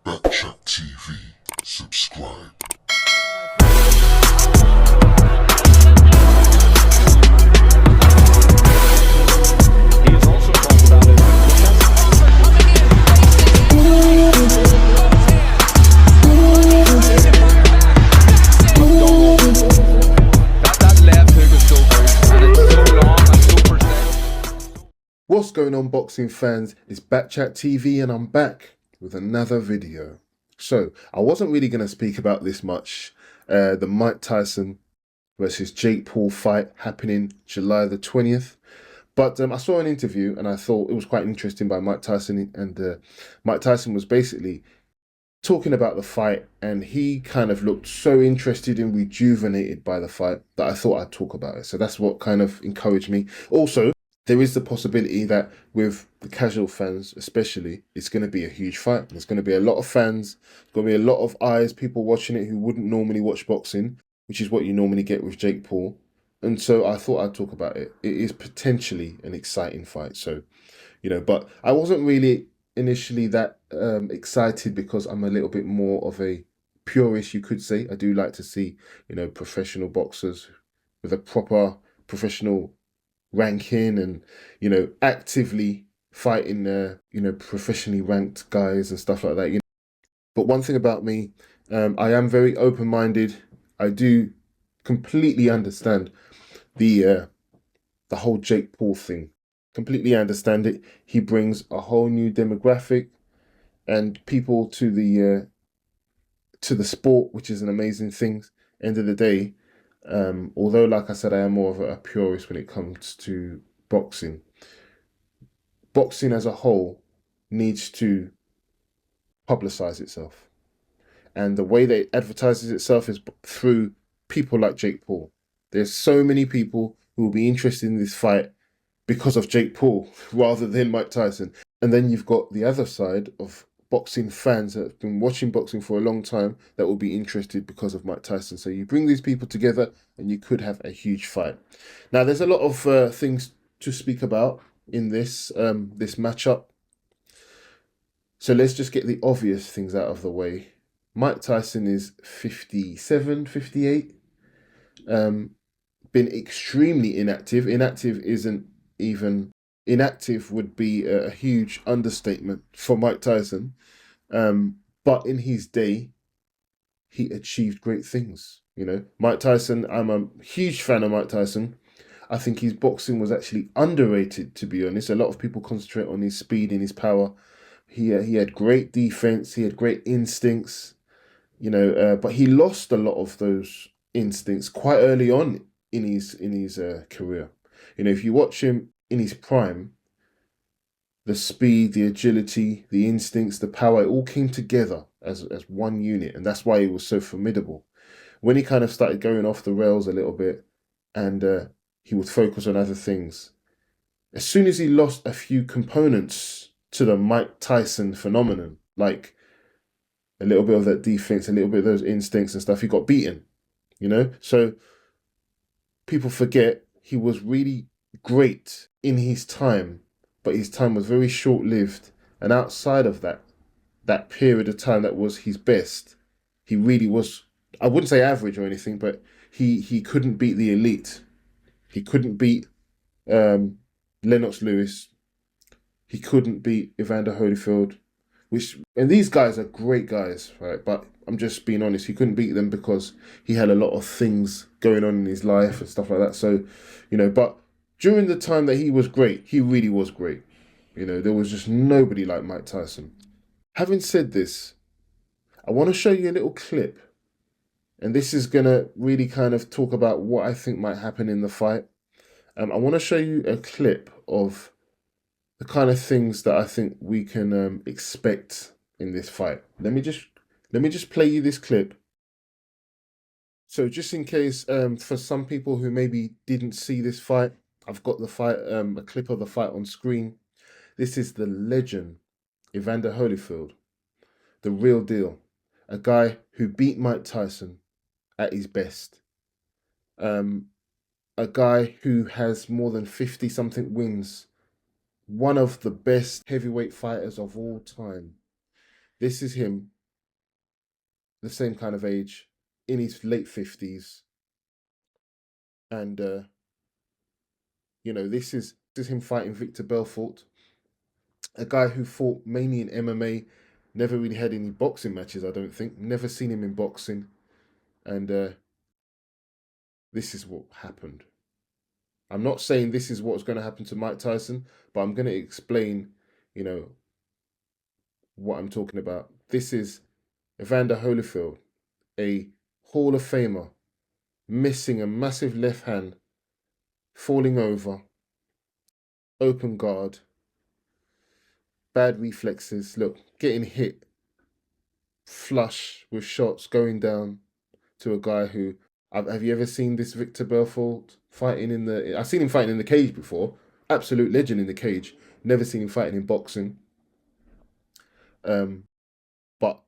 Backchat TV. Subscribe. He has also talked about it. That left hook is so good, and it's so long and so precise. What's going on, boxing fans? It's Backchat TV and I'm back with another video. So, I wasn't really going to speak about this much. The Mike Tyson versus Jake Paul fight happening July the 20th. But I saw an interview and I thought it was quite interesting by Mike Tyson. And Mike Tyson was basically talking about the fight and he kind of looked so interested and rejuvenated by the fight that I thought I'd talk about it. So that's what kind of encouraged me. Also, there is the possibility that with the casual fans especially, it's going to be a huge fight. There's going to be a lot of fans, there's going to be a lot of eyes, people watching it who wouldn't normally watch boxing, which is what you normally get with Jake Paul. And so I thought I'd talk about it. It is potentially an exciting fight. So, but I wasn't really initially that excited because I'm a little bit more of a purist, you could say. I do like to see, professional boxers with a proper professional ranking and, actively fighting, professionally ranked guys and stuff like that. But one thing about me, I am very open-minded. I do completely understand the whole Jake Paul thing. Completely understand it. He brings a whole new demographic and people to the sport, which is an amazing thing. End of the day, although like I said, I am more of a purist when it comes to boxing. Boxing as a whole needs to publicize itself, and the way that it advertises itself is through people like Jake Paul. There's so many people who will be interested in this fight because of Jake Paul rather than Mike Tyson. And then you've got the other side of boxing fans that have been watching boxing for a long time that will be interested because of Mike Tyson. So you bring these people together and you could have a huge fight. Now, there's a lot of things to speak about in this matchup. So let's just get the obvious things out of the way. Mike Tyson is 57, 58. Been extremely inactive. Inactive would be a huge understatement for Mike Tyson. But in his day, he achieved great things. Mike Tyson, I'm a huge fan of Mike Tyson. I think his boxing was actually underrated, to be honest. A lot of people concentrate on his speed and his power. He had great defense. He had great instincts, but he lost a lot of those instincts quite early on in his career. If you watch him in his prime, the speed, the agility, the instincts, the power, it all came together as one unit, and that's why he was so formidable. When he kind of started going off the rails a little bit, and he would focus on other things, as soon as he lost a few components to the Mike Tyson phenomenon, like a little bit of that defense, a little bit of those instincts and stuff, he got beaten, So people forget he was really great in his time, but his time was very short-lived. And outside of that period of time that was his best, he really was, I wouldn't say average or anything, but he couldn't beat the elite. He couldn't beat Lennox Lewis. He couldn't beat Evander Holyfield, and these guys are great guys, right? But I'm just being honest, he couldn't beat them because he had a lot of things going on in his life and stuff like that. So, but during the time that he was great, he really was great. There was just nobody like Mike Tyson. Having said this, I want to show you a little clip, and this is going to really kind of talk about what I think might happen in the fight. I want to show you a clip of the kind of things that I think we can expect in this fight. Let me just play you this clip. So just in case, for some people who maybe didn't see this fight, I've got the fight, a clip of the fight on screen. This is the legend, Evander Holyfield, the real deal, a guy who beat Mike Tyson at his best. A guy who has more than 50-something wins. One of the best heavyweight fighters of all time. This is him, the same kind of age, in his late 50s. And, this is him fighting Victor Belfort, a guy who fought mainly in MMA, never really had any boxing matches, I don't think. Never seen him in boxing. And this is what happened. I'm not saying this is what's going to happen to Mike Tyson, but I'm going to explain, you know, what I'm talking about. This is Evander Holyfield, a Hall of Famer, missing a massive left hand, falling over, open guard, bad reflexes. Look, getting hit flush with shots going down to a guy who. Have you ever seen this Victor Belfort fighting in the? I've seen him fighting in the cage before. Absolute legend in the cage. Never seen him fighting in boxing. But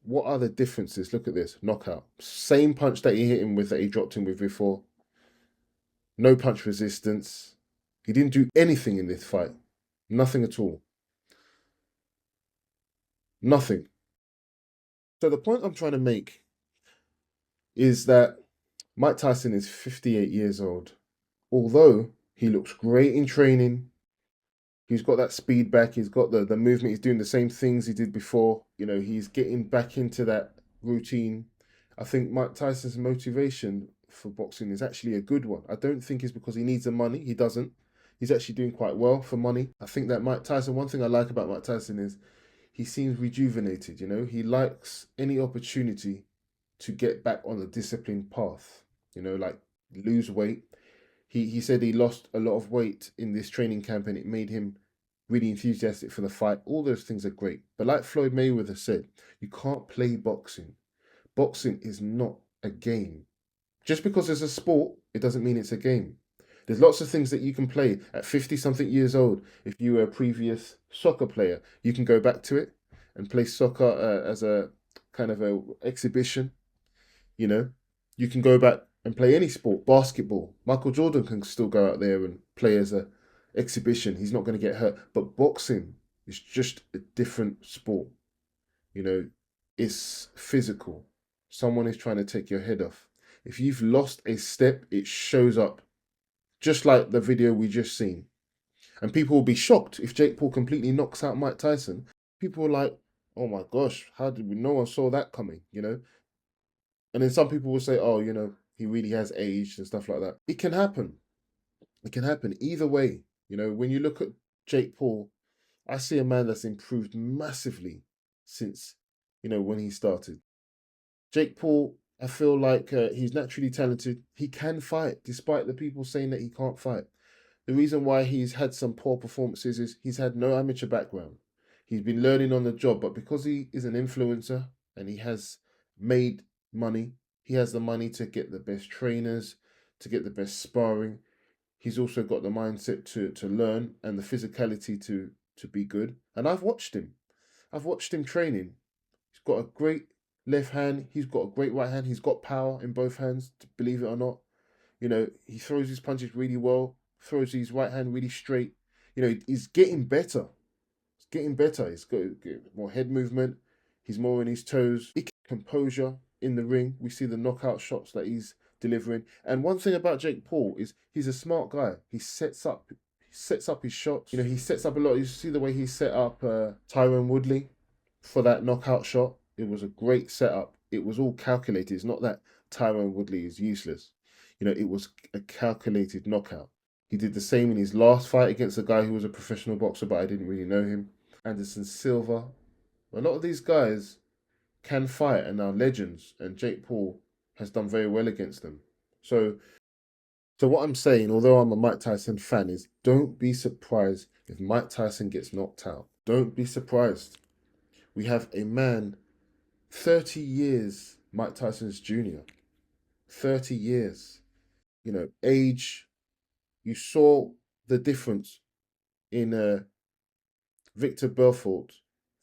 what are the differences? Look at this knockout. Same punch that he hit him with that he dropped him with before. No punch resistance. He didn't do anything in this fight. Nothing at all. Nothing. So the point I'm trying to make is that Mike Tyson is 58 years old. Although he looks great in training, he's got that speed back, he's got the movement, he's doing the same things he did before. He's getting back into that routine. I think Mike Tyson's motivation for boxing is actually a good one. I don't think it's because he needs the money. He doesn't. He's actually doing quite well for money. I think that Mike Tyson, one thing I like about Mike Tyson is he seems rejuvenated, He likes any opportunity to get back on the disciplined path, like lose weight. He said he lost a lot of weight in this training camp and it made him really enthusiastic for the fight. All those things are great. But like Floyd Mayweather said, you can't play boxing. Boxing is not a game. Just because it's a sport, it doesn't mean it's a game. There's lots of things that you can play at 50 something years old. If you were a previous soccer player, you can go back to it and play soccer as a kind of a exhibition. You can go back and play any sport, basketball. Michael Jordan can still go out there and play as a exhibition. He's not going to get hurt. But boxing is just a different sport. It's physical. Someone is trying to take your head off. If you've lost a step, it shows up. Just like the video we just seen. And people will be shocked if Jake Paul completely knocks out Mike Tyson. People are like, oh my gosh, no one saw that coming, And then some people will say, oh, he really has aged and stuff like that. It can happen. It can happen either way. When you look at Jake Paul, I see a man that's improved massively since, when he started. Jake Paul, I feel like he's naturally talented. He can fight, despite the people saying that he can't fight. The reason why he's had some poor performances is he's had no amateur background. He's been learning on the job, but because he is an influencer and he has made money, he has the money to get the best trainers, to get the best sparring. He's also got the mindset to learn and the physicality to be good. And I've watched him. I've watched him training. He's got a great left hand. He's got a great right hand. He's got power in both hands, believe it or not. He throws his punches really well, throws his right hand really straight. He's getting better. He's getting better. He's got more head movement. He's more on his toes. Composure in the ring. We see the knockout shots that he's delivering. And one thing about Jake Paul is he's a smart guy. He sets up his shots. He sets up a lot. You see the way he set up Tyron Woodley for that knockout shot. It was a great setup. It was all calculated. It's not that Tyron Woodley is useless. It was a calculated knockout. He did the same in his last fight against a guy who was a professional boxer, but I didn't really know him. Anderson Silva. A lot of these guys can fight and are legends, and Jake Paul has done very well against them. So what I'm saying, although I'm a Mike Tyson fan, is don't be surprised if Mike Tyson gets knocked out. Don't be surprised. We have a man, 30 years, Mike Tyson's junior. 30 years. Age. You saw the difference in Victor Belfort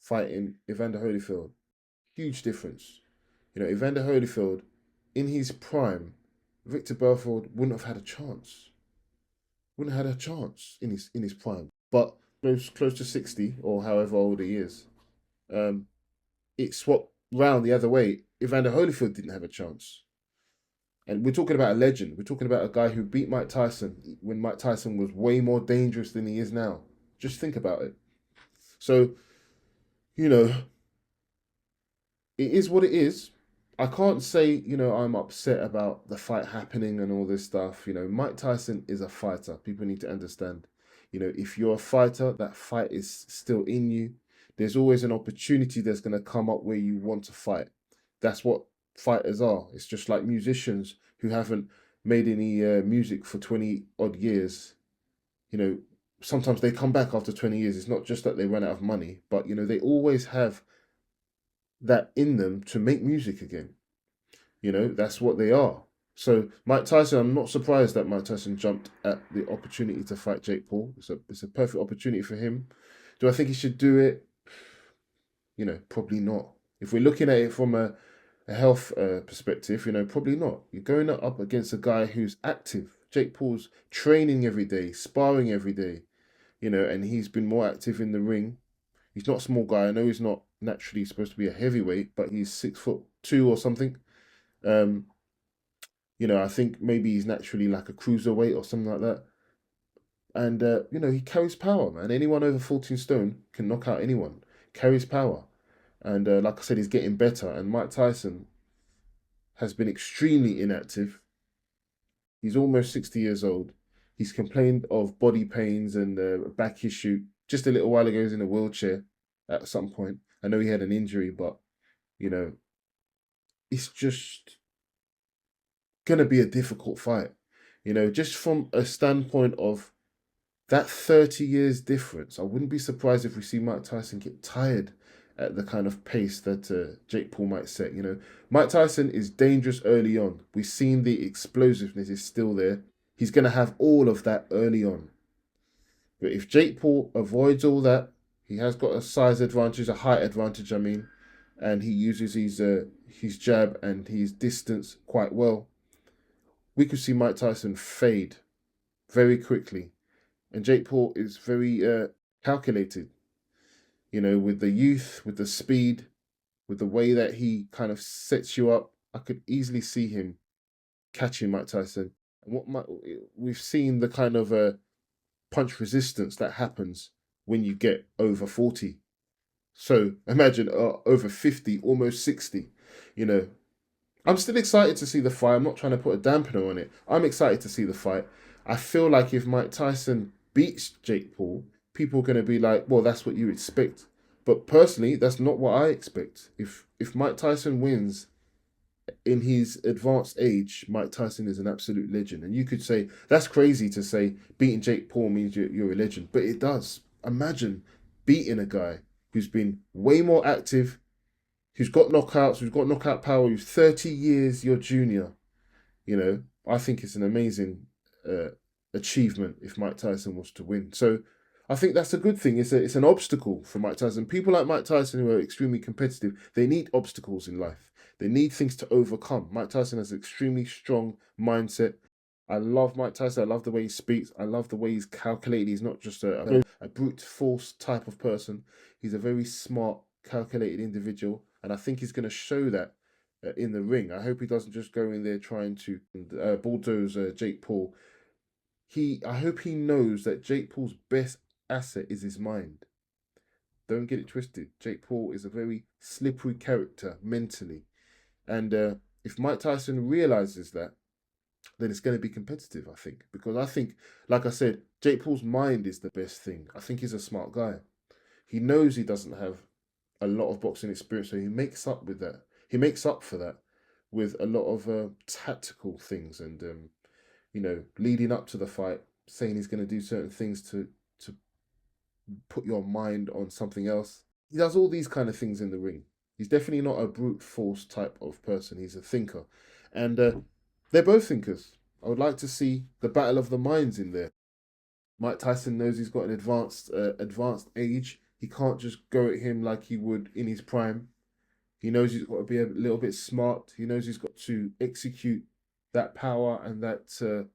fighting Evander Holyfield. Huge difference. Evander Holyfield, in his prime, Victor Belfort wouldn't have had a chance. Wouldn't have had a chance in his prime. But close to 60 or however old he is. it swapped round the other way. Evander Holyfield didn't have a chance. And we're talking about a legend. We're talking about a guy who beat Mike Tyson when Mike Tyson was way more dangerous than he is now. Just think about it. So, you know, it is what it is. I can't say, I'm upset about the fight happening and all this stuff. Mike Tyson is a fighter. People need to understand. If you're a fighter, that fight is still in you. There's always an opportunity that's going to come up where you want to fight. That's what fighters are. It's just like musicians who haven't made any music for 20 odd years. Sometimes they come back after 20 years. It's not just that they run out of money, but, they always have that in them to make music again. That's what they are. So Mike Tyson, I'm not surprised that Mike Tyson jumped at the opportunity to fight Jake Paul. It's a perfect opportunity for him. Do I think he should do it? Probably not. If we're looking at it from a health perspective, probably not. You're going up against a guy who's active. Jake Paul's training every day, sparring every day, and he's been more active in the ring. He's not a small guy. I know he's not naturally supposed to be a heavyweight, but he's 6'2" or something. I think maybe he's naturally like a cruiserweight or something like that. And he carries power, man. Anyone over 14 stone can knock out anyone. Carries power. And like I said, he's getting better. And Mike Tyson has been extremely inactive. He's almost 60 years old. He's complained of body pains and back issue. Just a little while ago, he was in a wheelchair at some point. I know he had an injury, but, it's just going to be a difficult fight. Just from a standpoint of that 30 years difference, I wouldn't be surprised if we see Mike Tyson get tired at the kind of pace that Jake Paul might set. Mike Tyson is dangerous early on. We've seen the explosiveness is still there. He's going to have all of that early on. But if Jake Paul avoids all that, he has got a size advantage, a height advantage, and he uses his jab and his distance quite well, we could see Mike Tyson fade very quickly. And Jake Paul is very calculated, with the youth, with the speed, with the way that he kind of sets you up. I could easily see him catching Mike Tyson. And we've seen the kind of punch resistance that happens when you get over 40. So imagine over 50, almost 60, I'm still excited to see the fight. I'm not trying to put a dampener on it. I'm excited to see the fight. I feel like if Mike Tyson beats Jake Paul, people are going to be like, well, that's what you expect. But personally, that's not what I expect. If Mike Tyson wins in his advanced age, Mike Tyson is an absolute legend. And you could say, that's crazy to say beating Jake Paul means you're a legend. But it does. Imagine beating a guy who's been way more active, who's got knockouts, who's got knockout power, who's 30 years your junior. I think it's an amazing achievement if Mike Tyson was to win. So I think that's a good thing. It's an obstacle for Mike Tyson. People like Mike Tyson who are extremely competitive, they need obstacles in life. They need things to overcome. Mike Tyson has an extremely strong mindset. I love Mike Tyson. I love the way he speaks. I love the way he's calculated. He's not just a brute force type of person. He's a very smart, calculated individual. And I think he's going to show that in the ring. I hope he doesn't just go in there trying to bulldoze Jake Paul. I hope he knows that Jake Paul's best asset is his mind. Don't get it twisted. Jake Paul is a very slippery character mentally. And if Mike Tyson realizes that, then it's going to be competitive, I think. Because I think, like I said, Jake Paul's mind is the best thing. I think he's a smart guy. He knows he doesn't have a lot of boxing experience, so he makes up with that. He makes up for that with a lot of tactical things and, leading up to the fight, saying he's going to do certain things to put your mind on something else. He does all these kind of things in the ring. He's definitely not a brute force type of person. He's a thinker. And they're both thinkers. I would like to see the battle of the minds in there. Mike Tyson knows he's got an advanced age. He can't just go at him like he would in his prime. He knows he's got to be a little bit smart. He knows he's got to execute that power and that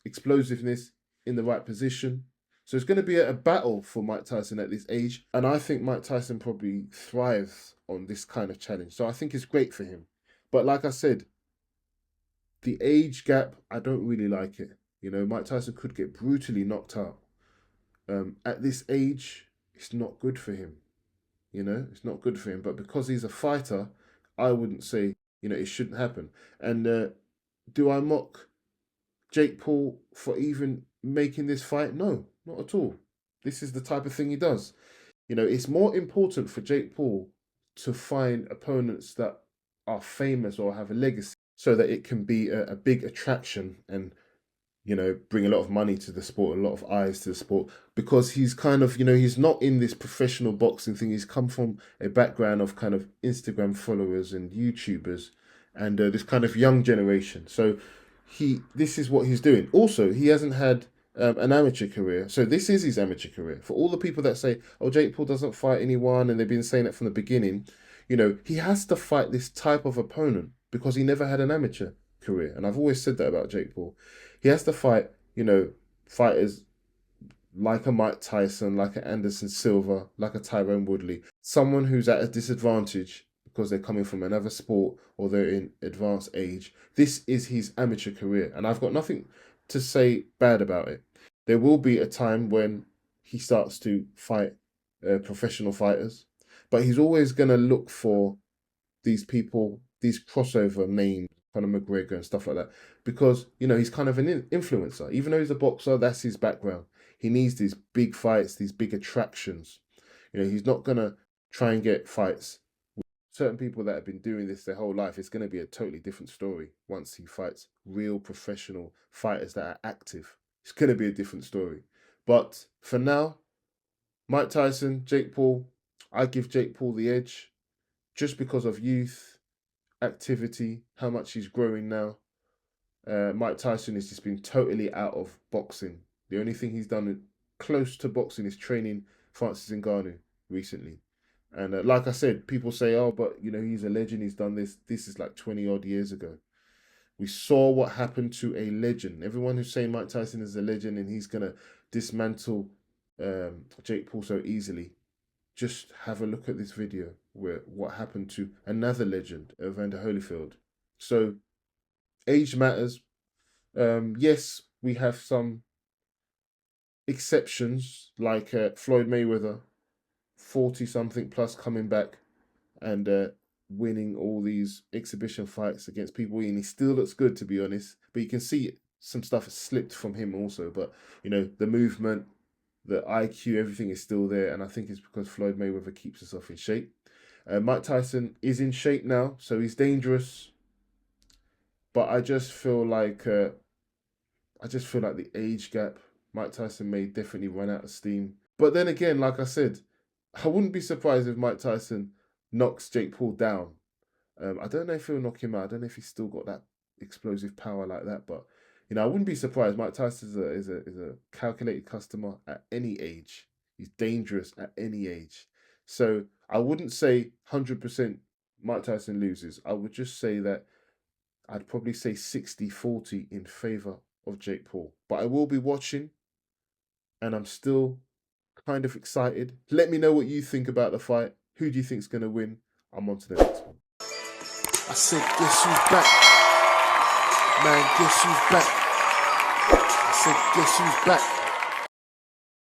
explosiveness in the right position. So it's going to be a battle for Mike Tyson at this age. And I think Mike Tyson probably thrives on this kind of challenge. So I think it's great for him. But like I said, the age gap, I don't really like it. You know, Mike Tyson could get brutally knocked out. At this age, it's not good for him. You know, it's not good for him. But because he's a fighter, I wouldn't say, you know, it shouldn't happen. And do I mock Jake Paul for even making this fight? No, not at all. This is the type of thing he does. You know, it's more important for Jake Paul to find opponents that are famous or have a legacy so that it can be a big attraction and, you know, bring a lot of money to the sport, a lot of eyes to the sport, because he's kind of, you know, he's not in this professional boxing thing. He's come from a background of kind of Instagram followers and YouTubers and this kind of young generation. So this is what he's doing. Also, he hasn't had an amateur career. So this is his amateur career. For all the people that say, oh, Jake Paul doesn't fight anyone, and they've been saying that from the beginning, you know, he has to fight this type of opponent because he never had an amateur career. And I've always said that about Jake Paul. He has to fight, you know, fighters like a Mike Tyson, like an Anderson Silva, like a Tyrone Woodley, someone who's at a disadvantage because they're coming from another sport or they're in advanced age. This is his amateur career, and I've got nothing to say bad about it. There will be a time when he starts to fight professional fighters, but he's always going to look for these people, these crossover names, Conor McGregor and stuff like that, because, you know, he's kind of an influencer. Even though he's a boxer, that's his background. He needs these big fights, these big attractions. You know, he's not going to try and get fights with certain people that have been doing this their whole life. It's going to be a totally different story once he fights real professional fighters that are active. It's going to be a different story. But for now, Mike Tyson, Jake Paul, I give Jake Paul the edge just because of youth, activity, how much he's growing now. Mike Tyson has just been totally out of boxing. The only thing he's done close to boxing is training Francis Ngannou recently. And like I said, people say, oh, but, you know, he's a legend, he's done this. This is like 20 odd years ago. We saw what happened to a legend. Everyone who's saying Mike Tyson is a legend and he's going to dismantle Jake Paul so easily, just have a look at this video where what happened to another legend, Evander Holyfield. So age matters. Yes, we have some exceptions like Floyd Mayweather, 40-something plus, coming back and winning all these exhibition fights against people, and he still looks good, to be honest. But you can see some stuff has slipped from him also. But, you know, the movement, the IQ, everything is still there, and I think it's because Floyd Mayweather keeps himself in shape. Mike Tyson is in shape now, so he's dangerous. But I just feel like the age gap, Mike Tyson may definitely run out of steam. But then again, like I said, I wouldn't be surprised if Mike Tyson knocks Jake Paul down. I don't know if he'll knock him out. I don't know if he's still got that explosive power like that. But, you know, I wouldn't be surprised. Mike Tyson is a calculated customer at any age. He's dangerous at any age. So I wouldn't say 100% Mike Tyson loses. I would just say that I'd probably say 60-40 in favour of Jake Paul. But I will be watching, and I'm still kind of excited. Let me know what you think about the fight. Who do you think's going to win? I'm on to the next one. I said, guess who's back? Man, guess who's back? I said, guess who's back?